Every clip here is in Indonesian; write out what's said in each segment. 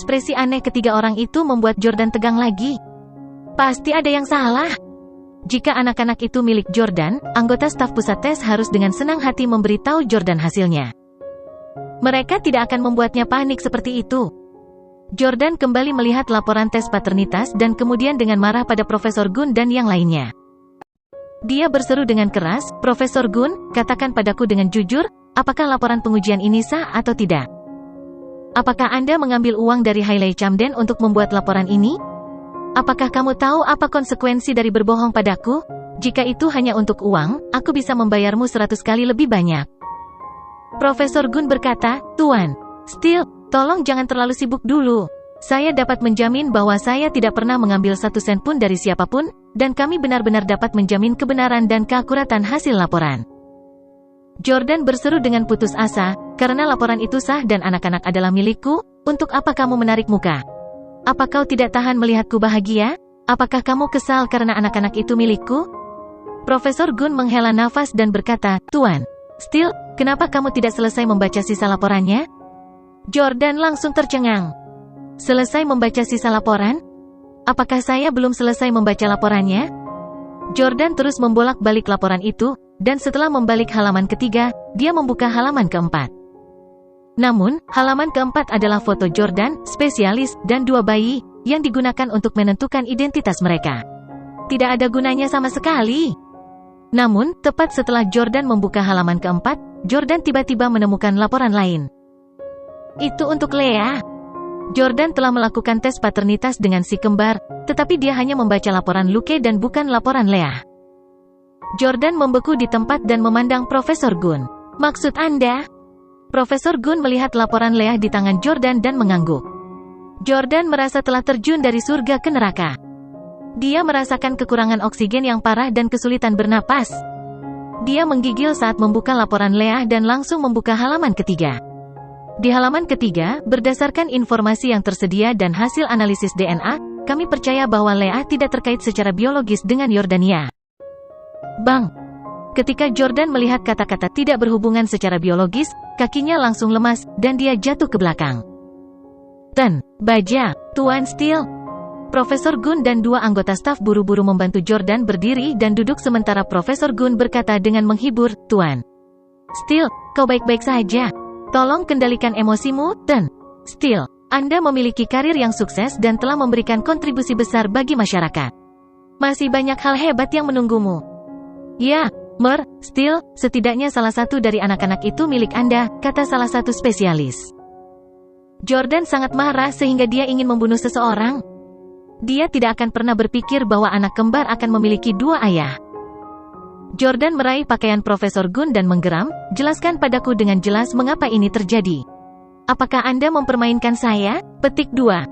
ekspresi aneh ketiga orang itu membuat Jordan tegang lagi. Pasti ada yang salah. Jika anak-anak itu milik Jordan, anggota staf pusat tes harus dengan senang hati memberitahu Jordan hasilnya. Mereka tidak akan membuatnya panik seperti itu. Jordan kembali melihat laporan tes paternitas dan kemudian dengan marah pada Profesor Gun dan yang lainnya. Dia berseru dengan keras, "Profesor Gun, katakan padaku dengan jujur, apakah laporan pengujian ini sah atau tidak? Apakah Anda mengambil uang dari Hailey Chamden untuk membuat laporan ini? Apakah kamu tahu apa konsekuensi dari berbohong padaku? Jika itu hanya untuk uang, aku bisa membayarmu 100 kali lebih banyak." Profesor Gun berkata, "Tuan Steele, tolong jangan terlalu sibuk dulu. Saya dapat menjamin bahwa saya tidak pernah mengambil 1 sen pun dari siapapun, dan kami benar-benar dapat menjamin kebenaran dan keakuratan hasil laporan." Jordan berseru dengan putus asa, "Karena laporan itu sah dan anak-anak adalah milikku, untuk apa kamu menarik muka? Apa kau tidak tahan melihatku bahagia? Apakah kamu kesal karena anak-anak itu milikku?" Profesor Gun menghela nafas dan berkata, "Tuan Steele, kenapa kamu tidak selesai membaca sisa laporannya?" Jordan langsung tercengang. "Selesai membaca sisa laporan? Apakah saya belum selesai membaca laporannya?" Jordan terus membolak-balik laporan itu, dan setelah membalik halaman ketiga, dia membuka halaman keempat. Namun, halaman keempat adalah foto Jordan, spesialis, dan 2 bayi, yang digunakan untuk menentukan identitas mereka. Tidak ada gunanya sama sekali. Namun, tepat setelah Jordan membuka halaman keempat, Jordan tiba-tiba menemukan laporan lain. Itu untuk Leah. Jordan telah melakukan tes paternitas dengan si kembar, tetapi dia hanya membaca laporan Luke dan bukan laporan Leah. Jordan membeku di tempat dan memandang Profesor Gun. "Maksud Anda?" Profesor Gun melihat laporan Leah di tangan Jordan dan mengangguk. Jordan merasa telah terjun dari surga ke neraka. Dia merasakan kekurangan oksigen yang parah dan kesulitan bernapas. Dia menggigil saat membuka laporan Leah dan langsung membuka halaman ketiga. Di halaman ketiga, berdasarkan informasi yang tersedia dan hasil analisis DNA, kami percaya bahwa Leah tidak terkait secara biologis dengan Yordania. Bang! Ketika Jordan melihat kata-kata tidak berhubungan secara biologis, kakinya langsung lemas, dan dia jatuh ke belakang. Baja, Tuan Steele. Profesor Gun dan 2 anggota staf buru-buru membantu Jordan berdiri dan duduk sementara Profesor Gun berkata dengan menghibur, "Tuan Steele, kau baik-baik saja. Tolong kendalikan emosimu, Tuan Steele. Anda memiliki karir yang sukses dan telah memberikan kontribusi besar bagi masyarakat. Masih banyak hal hebat yang menunggumu." "Ya, Mer, Steele, setidaknya salah satu dari anak-anak itu milik Anda," kata salah satu spesialis. Jordan sangat marah sehingga dia ingin membunuh seseorang. Dia tidak akan pernah berpikir bahwa anak kembar akan memiliki 2 ayah. Jordan meraih pakaian Profesor Gun dan menggeram, "Jelaskan padaku dengan jelas mengapa ini terjadi. Apakah Anda mempermainkan saya?" Petik 2.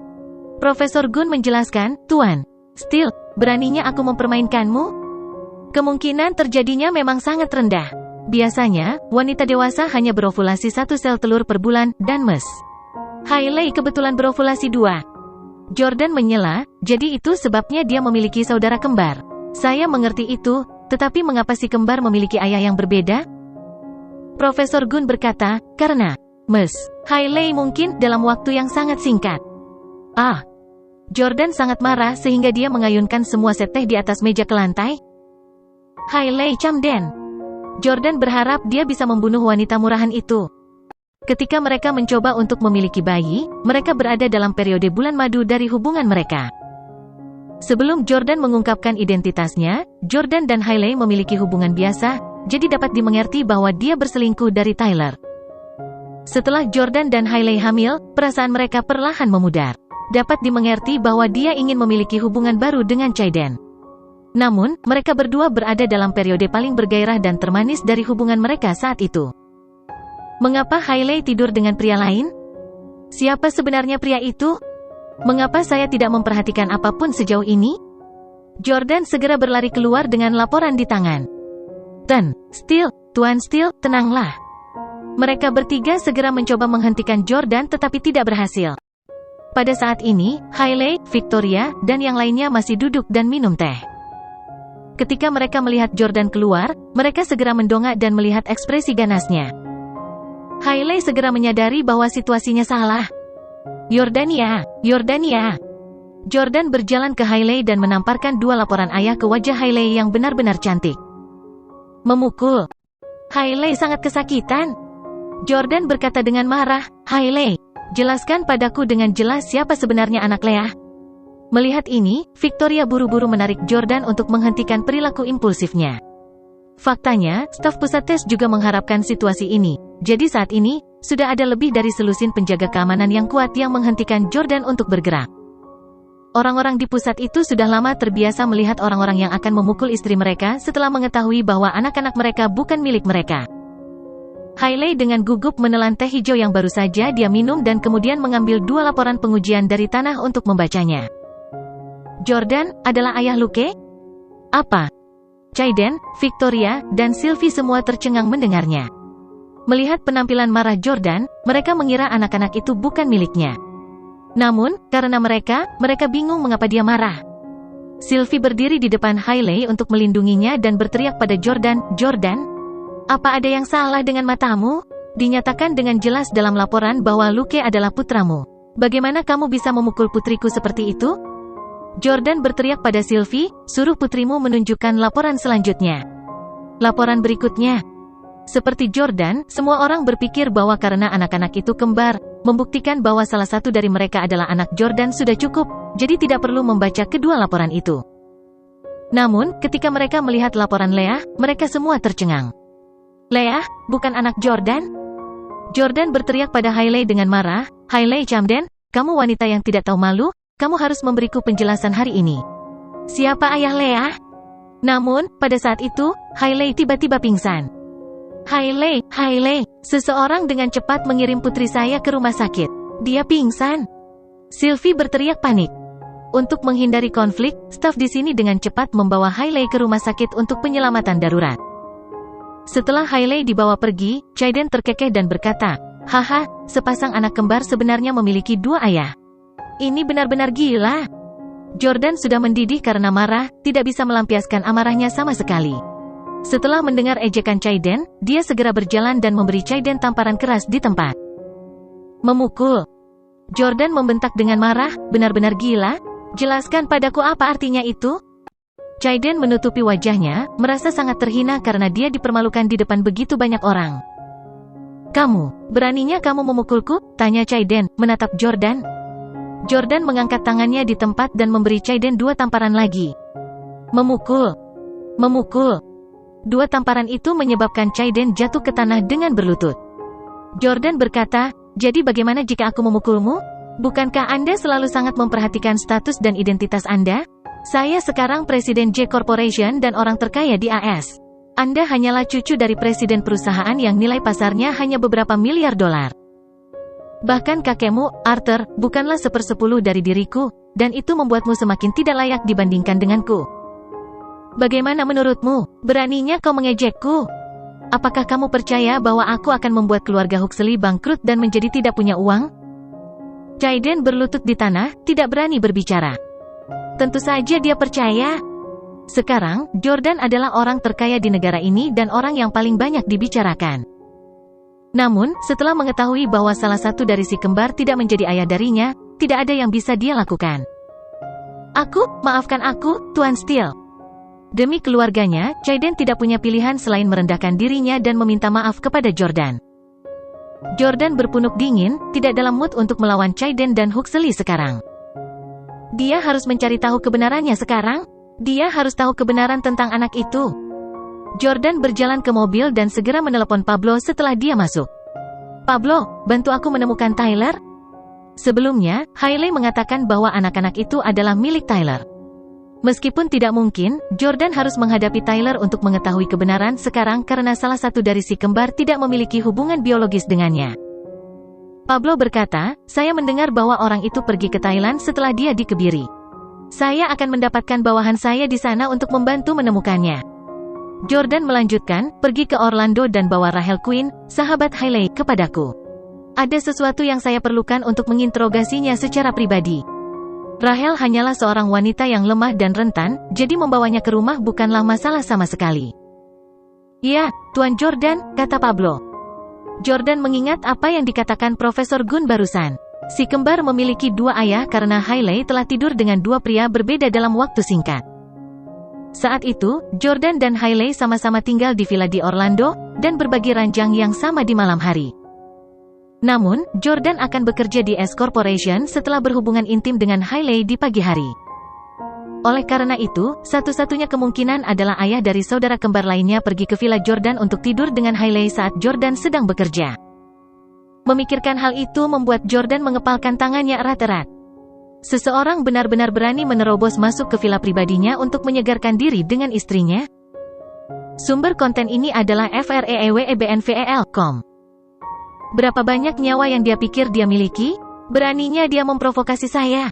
Profesor Gun menjelaskan, "Tuan Steele, beraninya aku mempermainkanmu? Kemungkinan terjadinya memang sangat rendah. Biasanya, wanita dewasa hanya berovulasi 1 sel telur per bulan, dan Ms. Hailey kebetulan berovulasi 2. Jordan menyela, "Jadi itu sebabnya dia memiliki saudara kembar." "Saya mengerti itu, tetapi mengapa si kembar memiliki ayah yang berbeda?" Profesor Gun berkata, "Karena Ms. Hailey mungkin dalam waktu yang sangat singkat." Jordan sangat marah sehingga dia mengayunkan semua set teh di atas meja ke lantai. Hailey Chamden. Jordan berharap dia bisa membunuh wanita murahan itu. Ketika mereka mencoba untuk memiliki bayi, mereka berada dalam periode bulan madu dari hubungan mereka. Sebelum Jordan mengungkapkan identitasnya, Jordan dan Hailey memiliki hubungan biasa, jadi dapat dimengerti bahwa dia berselingkuh dari Tyler. Setelah Jordan dan Hailey hamil, perasaan mereka perlahan memudar. Dapat dimengerti bahwa dia ingin memiliki hubungan baru dengan Chaiden. Namun, mereka berdua berada dalam periode paling bergairah dan termanis dari hubungan mereka saat itu. Mengapa Hailey tidur dengan pria lain? Siapa sebenarnya pria itu? Mengapa saya tidak memperhatikan apapun sejauh ini? Jordan segera berlari keluar dengan laporan di tangan. Tuan Steele, tenanglah. Mereka bertiga segera mencoba menghentikan Jordan tetapi tidak berhasil. Pada saat ini, Hailey, Victoria, dan yang lainnya masih duduk dan minum teh. Ketika mereka melihat Jordan keluar, mereka segera mendongak dan melihat ekspresi ganasnya. Hailey segera menyadari bahwa situasinya salah. Yordania, Yordania. Jordan berjalan ke Hailey dan menamparkan dua laporan ayah ke wajah Hailey yang benar-benar cantik. Memukul. Hailey sangat kesakitan. Jordan berkata dengan marah, "Hailey, jelaskan padaku dengan jelas siapa sebenarnya anak Leah." Melihat ini, Victoria buru-buru menarik Jordan untuk menghentikan perilaku impulsifnya. Faktanya, staf pusat tes juga mengharapkan situasi ini. Jadi saat ini, sudah ada lebih dari selusin penjaga keamanan yang kuat yang menghentikan Jordan untuk bergerak. Orang-orang di pusat itu sudah lama terbiasa melihat orang-orang yang akan memukul istri mereka setelah mengetahui bahwa anak-anak mereka bukan milik mereka. Hailey dengan gugup menelan teh hijau yang baru saja dia minum dan kemudian mengambil dua laporan pengujian dari tanah untuk membacanya. "Jordan adalah ayah Luke?" "Apa?" Caiden, Victoria, dan Sylvie semua tercengang mendengarnya. Melihat penampilan marah Jordan, mereka mengira anak-anak itu bukan miliknya. Namun, karena mereka bingung mengapa dia marah. Sylvie berdiri di depan Hailey untuk melindunginya dan berteriak pada Jordan, "Jordan, apa ada yang salah dengan matamu? Dinyatakan dengan jelas dalam laporan bahwa Luke adalah putramu. Bagaimana kamu bisa memukul putriku seperti itu?" Jordan berteriak pada Sylvie, "Suruh putrimu menunjukkan laporan selanjutnya." Laporan berikutnya. Seperti Jordan, semua orang berpikir bahwa karena anak-anak itu kembar, membuktikan bahwa salah satu dari mereka adalah anak Jordan sudah cukup, jadi tidak perlu membaca kedua laporan itu. Namun, ketika mereka melihat laporan Leah, mereka semua tercengang. "Leah, bukan anak Jordan?" Jordan berteriak pada Hailey dengan marah, "Hailey Camden, kamu wanita yang tidak tahu malu, kamu harus memberiku penjelasan hari ini. Siapa ayah Leah?" Namun, pada saat itu, Hailey tiba-tiba pingsan. Hailey, seseorang dengan cepat mengirim putri saya ke rumah sakit. Dia pingsan." Sylvie berteriak panik. Untuk menghindari konflik, staf di sini dengan cepat membawa Hailey ke rumah sakit untuk penyelamatan darurat. Setelah Hailey dibawa pergi, Caiden terkekeh dan berkata, "Haha, sepasang anak kembar sebenarnya memiliki dua ayah. Ini benar-benar gila." Jordan sudah mendidih karena marah, tidak bisa melampiaskan amarahnya sama sekali. Setelah mendengar ejekan Caiden, dia segera berjalan dan memberi Caiden tamparan keras di tempat. "Memukul." Jordan membentak dengan marah, "Benar-benar gila? Jelaskan padaku apa artinya itu?" Caiden menutupi wajahnya, merasa sangat terhina karena dia dipermalukan di depan begitu banyak orang. Beraninya kamu memukulku?" tanya Caiden, menatap Jordan. Jordan mengangkat tangannya di tempat dan memberi Caiden dua tamparan lagi. "Memukul. Memukul." Dua tamparan itu menyebabkan Caiden jatuh ke tanah dengan berlutut. Jordan berkata, "Jadi bagaimana jika aku memukulmu? Bukankah Anda selalu sangat memperhatikan status dan identitas Anda? Saya sekarang Presiden J Corporation dan orang terkaya di AS. Anda hanyalah cucu dari presiden perusahaan yang nilai pasarnya hanya beberapa miliar dolar. Bahkan kakekmu, Arthur, bukanlah 1/10 dari diriku, dan itu membuatmu semakin tidak layak dibandingkan denganku. Bagaimana menurutmu? Beraninya kau mengejekku? Apakah kamu percaya bahwa aku akan membuat keluarga Huxley bangkrut dan menjadi tidak punya uang?" Caiden berlutut di tanah, tidak berani berbicara. Tentu saja dia percaya. Sekarang, Jordan adalah orang terkaya di negara ini dan orang yang paling banyak dibicarakan. Namun, setelah mengetahui bahwa salah satu dari si kembar tidak menjadi ayah darinya, tidak ada yang bisa dia lakukan. Maafkan aku, Tuan Steele." Demi keluarganya, Caiden tidak punya pilihan selain merendahkan dirinya dan meminta maaf kepada Jordan. Jordan berpunuk dingin, tidak dalam mood untuk melawan Caiden dan Huxley sekarang. Dia harus mencari tahu kebenarannya sekarang. Dia harus tahu kebenaran tentang anak itu. Jordan berjalan ke mobil dan segera menelepon Pablo setelah dia masuk. "Pablo, bantu aku menemukan Tyler." Sebelumnya, Hailey mengatakan bahwa anak-anak itu adalah milik Tyler. Meskipun tidak mungkin, Jordan harus menghadapi Tyler untuk mengetahui kebenaran sekarang karena salah satu dari si kembar tidak memiliki hubungan biologis dengannya. Pablo berkata, "Saya mendengar bahwa orang itu pergi ke Thailand setelah dia dikebiri. Saya akan mendapatkan bawahan saya di sana untuk membantu menemukannya." Jordan melanjutkan, "Pergi ke Orlando dan bawa Rachel Quinn, sahabat Hailey, kepadaku. Ada sesuatu yang saya perlukan untuk menginterogasinya secara pribadi." Rachel hanyalah seorang wanita yang lemah dan rentan, jadi membawanya ke rumah bukanlah masalah sama sekali. "Ya, Tuan Jordan," kata Pablo. Jordan mengingat apa yang dikatakan Profesor Gunn barusan. Si kembar memiliki dua ayah karena Hailey telah tidur dengan dua pria berbeda dalam waktu singkat. Saat itu, Jordan dan Hailey sama-sama tinggal di villa di Orlando, dan berbagi ranjang yang sama di malam hari. Namun, Jordan akan bekerja di S Corporation setelah berhubungan intim dengan Hailey di pagi hari. Oleh karena itu, satu-satunya kemungkinan adalah ayah dari saudara kembar lainnya pergi ke villa Jordan untuk tidur dengan Hailey saat Jordan sedang bekerja. Memikirkan hal itu membuat Jordan mengepalkan tangannya erat-erat. Seseorang benar-benar berani menerobos masuk ke villa pribadinya untuk menyegarkan diri dengan istrinya. Sumber konten ini adalah freewebenvel.com. Berapa banyak nyawa yang dia pikir dia miliki? Beraninya dia memprovokasi saya.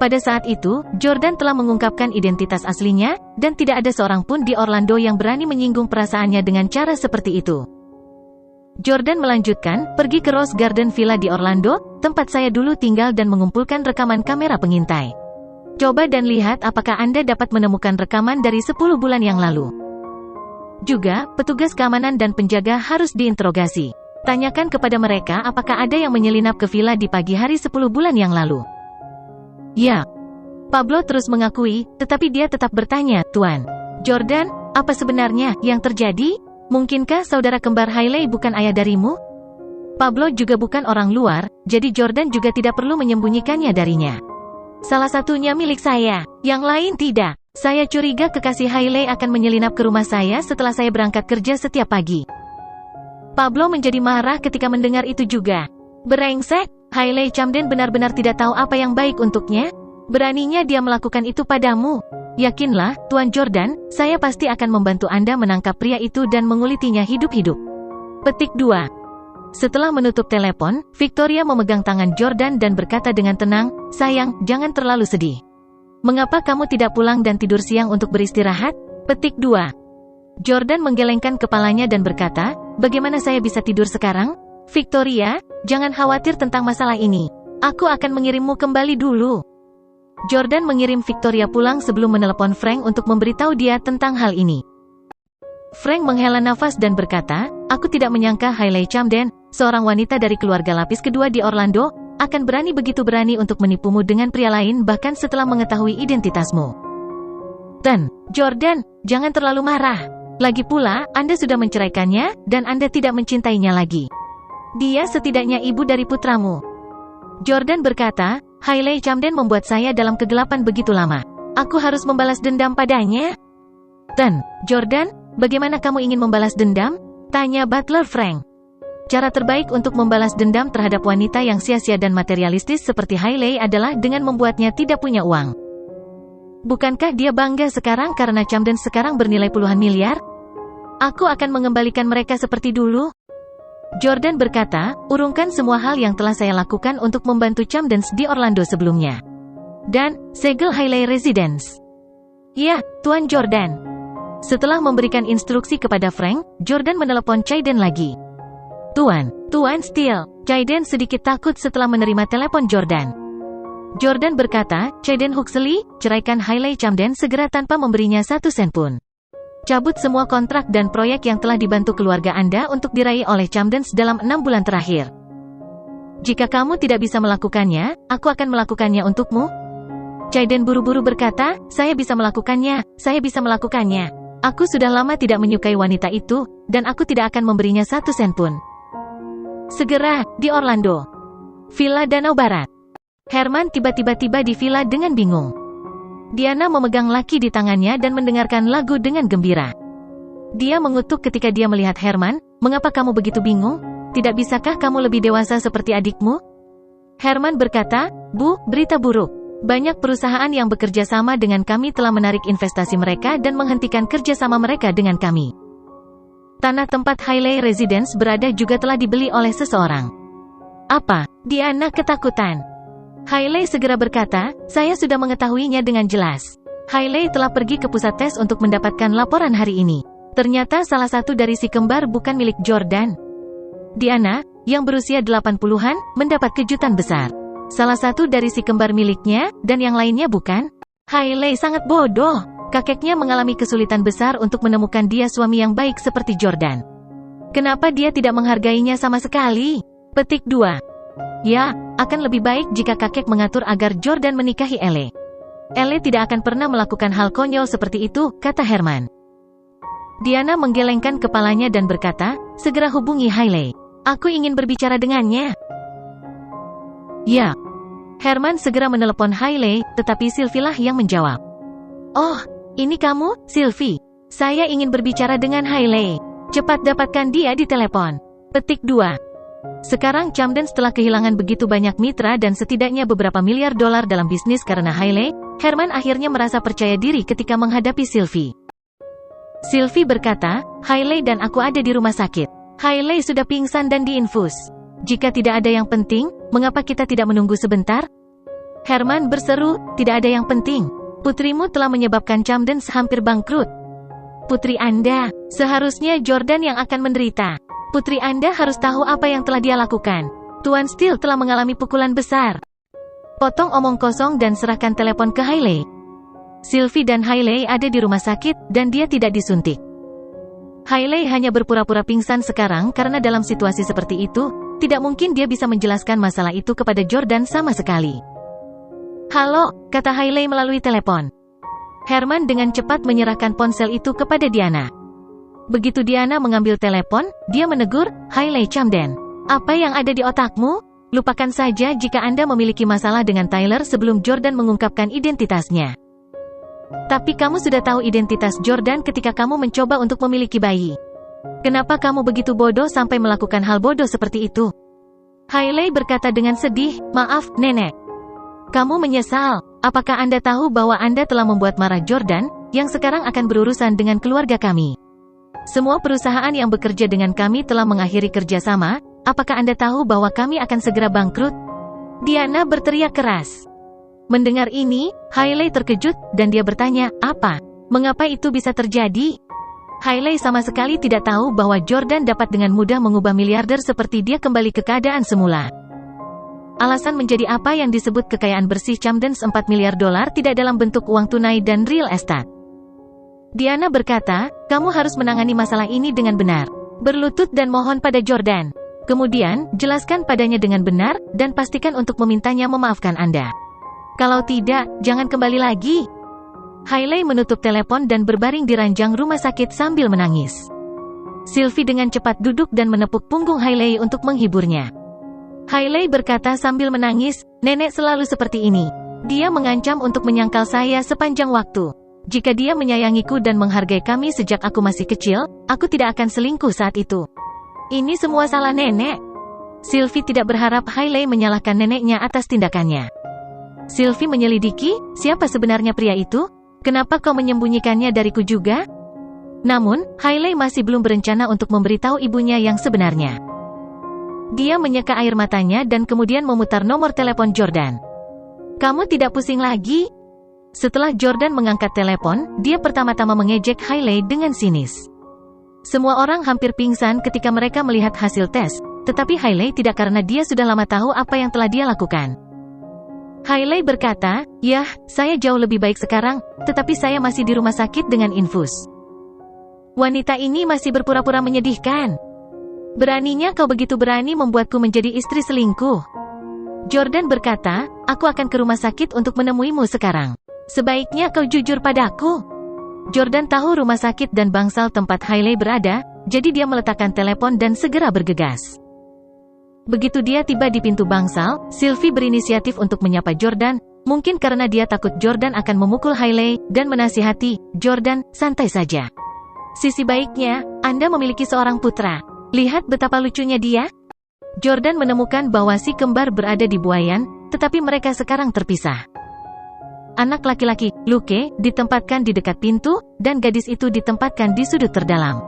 Pada saat itu, Jordan telah mengungkapkan identitas aslinya, dan tidak ada seorang pun di Orlando yang berani menyinggung perasaannya dengan cara seperti itu. Jordan melanjutkan, pergi ke Rose Garden Villa di Orlando, tempat saya dulu tinggal dan mengumpulkan rekaman kamera pengintai. Coba dan lihat apakah Anda dapat menemukan rekaman dari 10 bulan yang lalu. Juga, petugas keamanan dan penjaga harus diinterogasi. Tanyakan kepada mereka apakah ada yang menyelinap ke villa di pagi hari 10 bulan yang lalu. Ya. Pablo terus mengakui, tetapi dia tetap bertanya, Tuan Jordan, apa sebenarnya yang terjadi? Mungkinkah saudara kembar Hailey bukan ayah darimu? Pablo juga bukan orang luar, jadi Jordan juga tidak perlu menyembunyikannya darinya. Salah satunya milik saya, yang lain tidak. Saya curiga kekasih Hailey akan menyelinap ke rumah saya setelah saya berangkat kerja setiap pagi. Pablo menjadi marah ketika mendengar itu juga. Brengsek, Hailey Camden benar-benar tidak tahu apa yang baik untuknya. Beraninya dia melakukan itu padamu. Yakinlah, Tuan Jordan, saya pasti akan membantu Anda menangkap pria itu dan mengulitinya hidup-hidup. Petik 2. Setelah menutup telepon, Victoria memegang tangan Jordan dan berkata dengan tenang, sayang, jangan terlalu sedih. Mengapa kamu tidak pulang dan tidur siang untuk beristirahat? Petik 2. Jordan menggelengkan kepalanya dan berkata, bagaimana saya bisa tidur sekarang? Victoria, jangan khawatir tentang masalah ini. Aku akan mengirimmu kembali dulu. Jordan mengirim Victoria pulang sebelum menelepon Frank untuk memberitahu dia tentang hal ini. Frank menghela nafas dan berkata, aku tidak menyangka Hailey Camden, seorang wanita dari keluarga lapis kedua di Orlando, akan begitu berani untuk menipumu dengan pria lain bahkan setelah mengetahui identitasmu. Dan, Jordan, jangan terlalu marah. Lagi pula, Anda sudah menceraikannya, dan Anda tidak mencintainya lagi. Dia setidaknya ibu dari putramu. Jordan berkata, Hailey Camden membuat saya dalam kegelapan begitu lama. Aku harus membalas dendam padanya. Dan, Jordan, bagaimana kamu ingin membalas dendam? Tanya butler Frank. Cara terbaik untuk membalas dendam terhadap wanita yang sia-sia dan materialistis seperti Hailey adalah dengan membuatnya tidak punya uang. Bukankah dia bangga sekarang karena Camden sekarang bernilai puluhan miliar? Aku akan mengembalikan mereka seperti dulu. Jordan berkata, urungkan semua hal yang telah saya lakukan untuk membantu Camdens di Orlando sebelumnya. Dan, segel Hailey Residence. Ya, Tuan Jordan. Setelah memberikan instruksi kepada Frank, Jordan menelepon Caden lagi. Tuan Steele. Caden sedikit takut setelah menerima telepon Jordan. Jordan berkata, Caden Huxley, ceraikan Hailey Camden segera tanpa memberinya 1 sen pun. Cabut semua kontrak dan proyek yang telah dibantu keluarga Anda untuk diraih oleh Camdens dalam 6 bulan terakhir. Jika kamu tidak bisa melakukannya, aku akan melakukannya untukmu. Caden buru-buru berkata, saya bisa melakukannya. Aku sudah lama tidak menyukai wanita itu, dan aku tidak akan memberinya 1 sen pun. Segera, di Orlando. Villa Danau Barat. Herman tiba-tiba tiba di villa dengan bingung. Diana memegang laki di tangannya dan mendengarkan lagu dengan gembira. Dia mengutuk ketika dia melihat Herman, mengapa kamu begitu bingung? Tidak bisakah kamu lebih dewasa seperti adikmu? Herman berkata, Bu, berita buruk. Banyak perusahaan yang bekerja sama dengan kami telah menarik investasi mereka dan menghentikan kerjasama mereka dengan kami. Tanah tempat Hailey Residence berada juga telah dibeli oleh seseorang. Apa? Diana ketakutan. Hailey segera berkata, saya sudah mengetahuinya dengan jelas. Hailey telah pergi ke pusat tes untuk mendapatkan laporan hari ini. Ternyata salah satu dari si kembar bukan milik Jordan. Diana, yang berusia 80-an, mendapat kejutan besar. Salah satu dari si kembar miliknya, dan yang lainnya bukan. Hailey sangat bodoh. Kakeknya mengalami kesulitan besar untuk menemukan dia suami yang baik seperti Jordan. Kenapa dia tidak menghargainya sama sekali? Petik 2. Ya, akan lebih baik jika kakek mengatur agar Jordan menikahi Elle. Elle tidak akan pernah melakukan hal konyol seperti itu, kata Herman. Diana menggelengkan kepalanya dan berkata, segera hubungi Hailey. Aku ingin berbicara dengannya. Ya. Herman segera menelepon Hailey, tetapi Sylvie lah yang menjawab. Oh, ini kamu, Sylvie. Saya ingin berbicara dengan Hailey. Cepat dapatkan dia di telepon. Petik 2. Sekarang Camden telah kehilangan begitu banyak mitra dan setidaknya beberapa miliar dolar dalam bisnis karena Hailey. Herman akhirnya merasa percaya diri ketika menghadapi Sylvie. Sylvie berkata, Hailey dan aku ada di rumah sakit. Hailey sudah pingsan dan diinfus. Jika tidak ada yang penting, mengapa kita tidak menunggu sebentar? Herman berseru, tidak ada yang penting. Putrimu telah menyebabkan Camden hampir bangkrut. Putri Anda, seharusnya Jordan yang akan menderita. Putri Anda harus tahu apa yang telah dia lakukan. Tuan Steele telah mengalami pukulan besar. Potong omong kosong dan serahkan telepon ke Hailey. Sylvie dan Hailey ada di rumah sakit, dan dia tidak disuntik. Hailey hanya berpura-pura pingsan sekarang karena dalam situasi seperti itu, tidak mungkin dia bisa menjelaskan masalah itu kepada Jordan sama sekali. Halo, kata Hailey melalui telepon. Herman dengan cepat menyerahkan ponsel itu kepada Diana. Begitu Diana mengambil telepon, dia menegur, Hailey Camden. Apa yang ada di otakmu? Lupakan saja jika Anda memiliki masalah dengan Tyler sebelum Jordan mengungkapkan identitasnya. Tapi kamu sudah tahu identitas Jordan ketika kamu mencoba untuk memiliki bayi. Kenapa kamu begitu bodoh sampai melakukan hal bodoh seperti itu? Hailey berkata dengan sedih, maaf, Nenek. Kamu menyesal. Apakah Anda tahu bahwa Anda telah membuat marah Jordan, yang sekarang akan berurusan dengan keluarga kami? Semua perusahaan yang bekerja dengan kami telah mengakhiri kerjasama. Apakah Anda tahu bahwa kami akan segera bangkrut? Diana berteriak keras. Mendengar ini, Hailey terkejut, dan dia bertanya, apa? Mengapa itu bisa terjadi? Hailey sama sekali tidak tahu bahwa Jordan dapat dengan mudah mengubah miliarder seperti dia kembali ke keadaan semula. Alasan menjadi apa yang disebut kekayaan bersih Camden 4 miliar dolar tidak dalam bentuk uang tunai dan real estate. Diana berkata, kamu harus menangani masalah ini dengan benar. Berlutut dan mohon pada Jordan. Kemudian, jelaskan padanya dengan benar, dan pastikan untuk memintanya memaafkan Anda. Kalau tidak, jangan kembali lagi. Hailey menutup telepon dan berbaring di ranjang rumah sakit sambil menangis. Sylvie dengan cepat duduk dan menepuk punggung Hailey untuk menghiburnya. Hailey berkata sambil menangis, Nenek selalu seperti ini. Dia mengancam untuk menyangkal saya sepanjang waktu. Jika dia menyayangiku dan menghargai kami sejak aku masih kecil, aku tidak akan selingkuh saat itu. Ini semua salah Nenek. Sylvie tidak berharap Hailey menyalahkan neneknya atas tindakannya. Sylvie menyelidiki, siapa sebenarnya pria itu? Kenapa kau menyembunyikannya dariku juga? Namun, Hailey masih belum berencana untuk memberitahu ibunya yang sebenarnya. Dia menyeka air matanya dan kemudian memutar nomor telepon Jordan. Kamu tidak pusing lagi? Setelah Jordan mengangkat telepon, dia pertama-tama mengejek Hailey dengan sinis. Semua orang hampir pingsan ketika mereka melihat hasil tes, tetapi Hailey tidak karena dia sudah lama tahu apa yang telah dia lakukan. Hailey berkata, yah, saya jauh lebih baik sekarang, tetapi saya masih di rumah sakit dengan infus. Wanita ini masih berpura-pura menyedihkan. Beraninya kau begitu berani membuatku menjadi istri selingkuh. Jordan berkata, aku akan ke rumah sakit untuk menemuimu sekarang. Sebaiknya kau jujur padaku. Jordan tahu rumah sakit dan bangsal tempat Hailey berada, jadi dia meletakkan telepon dan segera bergegas. Begitu dia tiba di pintu bangsal, Sylvie berinisiatif untuk menyapa Jordan, mungkin karena dia takut Jordan akan memukul Hailey, dan menasihati, Jordan, santai saja. Sisi baiknya, Anda memiliki seorang putra. Lihat betapa lucunya dia. Jordan menemukan bahwa si kembar berada di buayan, tetapi mereka sekarang terpisah. Anak laki-laki, Luke, ditempatkan di dekat pintu, dan gadis itu ditempatkan di sudut terdalam.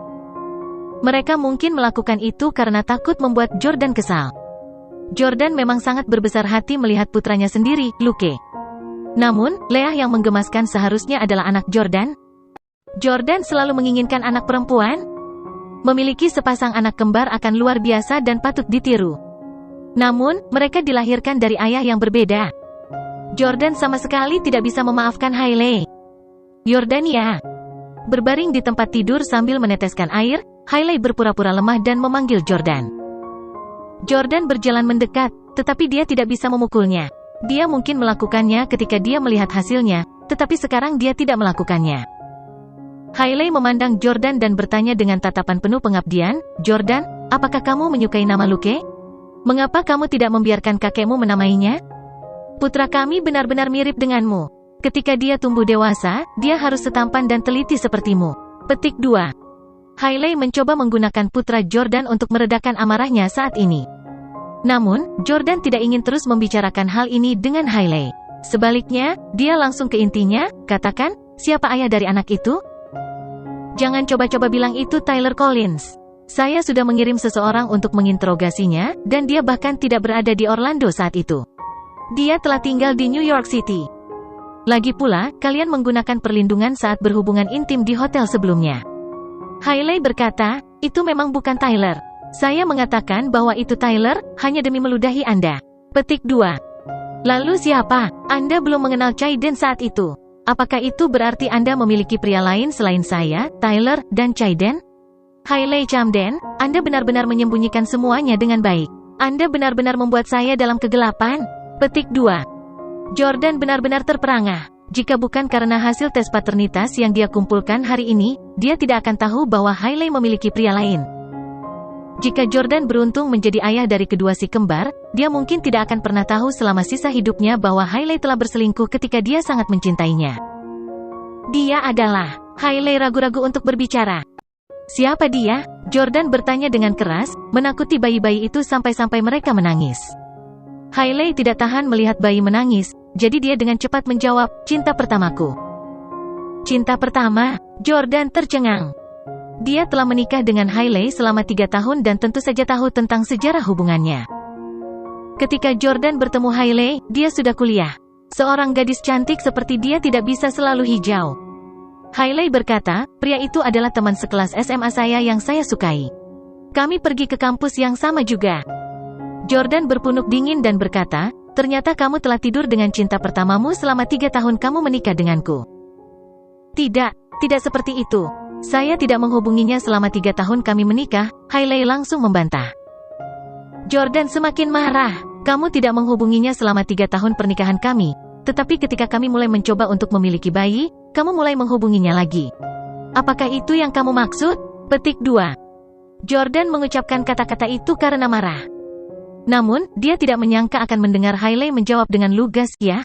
Mereka mungkin melakukan itu karena takut membuat Jordan kesal. Jordan memang sangat berbesar hati melihat putranya sendiri, Luke. Namun, Leah yang menggemaskan seharusnya adalah anak Jordan. Jordan selalu menginginkan anak perempuan. Memiliki sepasang anak kembar akan luar biasa dan patut ditiru. Namun, mereka dilahirkan dari ayah yang berbeda. Jordan sama sekali tidak bisa memaafkan Hailey. Yordania. Berbaring di tempat tidur sambil meneteskan air, Hailey berpura-pura lemah dan memanggil Jordan. Jordan berjalan mendekat, tetapi dia tidak bisa memukulnya. Dia mungkin melakukannya ketika dia melihat hasilnya, tetapi sekarang dia tidak melakukannya. Hailey memandang Jordan dan bertanya dengan tatapan penuh pengabdian, "Jordan, apakah kamu menyukai nama Luke? Mengapa kamu tidak membiarkan kakekmu menamainya? Putra kami benar-benar mirip denganmu. Ketika dia tumbuh dewasa, dia harus setampan dan teliti sepertimu." Petik 2. Hailey mencoba menggunakan putra Jordan untuk meredakan amarahnya saat ini. Namun, Jordan tidak ingin terus membicarakan hal ini dengan Hailey. Sebaliknya, dia langsung ke intinya, "Katakan, siapa ayah dari anak itu?" "Jangan coba-coba bilang itu Tyler Collins. Saya sudah mengirim seseorang untuk menginterogasinya, dan dia bahkan tidak berada di Orlando saat itu. Dia telah tinggal di New York City. Lagi pula, kalian menggunakan perlindungan saat berhubungan intim di hotel sebelumnya." Hailey berkata, "Itu memang bukan Tyler. Saya mengatakan bahwa itu Tyler, hanya demi meludahi Anda." Petik 2. "Lalu siapa? Anda belum mengenal Chayden saat itu. Apakah itu berarti Anda memiliki pria lain selain saya, Tyler, dan Chayden?" Hailey Camden, "Anda benar-benar menyembunyikan semuanya dengan baik. Anda benar-benar membuat saya dalam kegelapan." Petik 2. Jordan benar-benar terperangah. Jika bukan karena hasil tes paternitas yang dia kumpulkan hari ini, dia tidak akan tahu bahwa Hailey memiliki pria lain. Jika Jordan beruntung menjadi ayah dari kedua si kembar, dia mungkin tidak akan pernah tahu selama sisa hidupnya bahwa Hailey telah berselingkuh ketika dia sangat mencintainya. "Dia adalah..." Hailey ragu-ragu untuk berbicara. "Siapa dia?" Jordan bertanya dengan keras, menakuti bayi-bayi itu sampai-sampai mereka menangis. Hailey tidak tahan melihat bayi menangis, jadi dia dengan cepat menjawab, "Cinta pertamaku." "Cinta pertama?" Jordan tercengang. Dia telah menikah dengan Hailey selama 3 tahun dan tentu saja tahu tentang sejarah hubungannya. Ketika Jordan bertemu Hailey, dia sudah kuliah. Seorang gadis cantik seperti dia tidak bisa selalu hijau. Hailey berkata, "Pria itu adalah teman sekelas SMA saya yang saya sukai. Kami pergi ke kampus yang sama juga." Jordan berpunuk dingin dan berkata, "Ternyata kamu telah tidur dengan cinta pertamamu selama 3 tahun kamu menikah denganku." Tidak seperti itu. Saya tidak menghubunginya selama 3 tahun kami menikah," Hailey langsung membantah. Jordan semakin marah. "Kamu tidak menghubunginya selama 3 tahun pernikahan kami, tetapi ketika kami mulai mencoba untuk memiliki bayi, kamu mulai menghubunginya lagi. Apakah itu yang kamu maksud?" Petik 2. Jordan mengucapkan kata-kata itu karena marah. Namun, dia tidak menyangka akan mendengar Hailey menjawab dengan lugas, "Ya,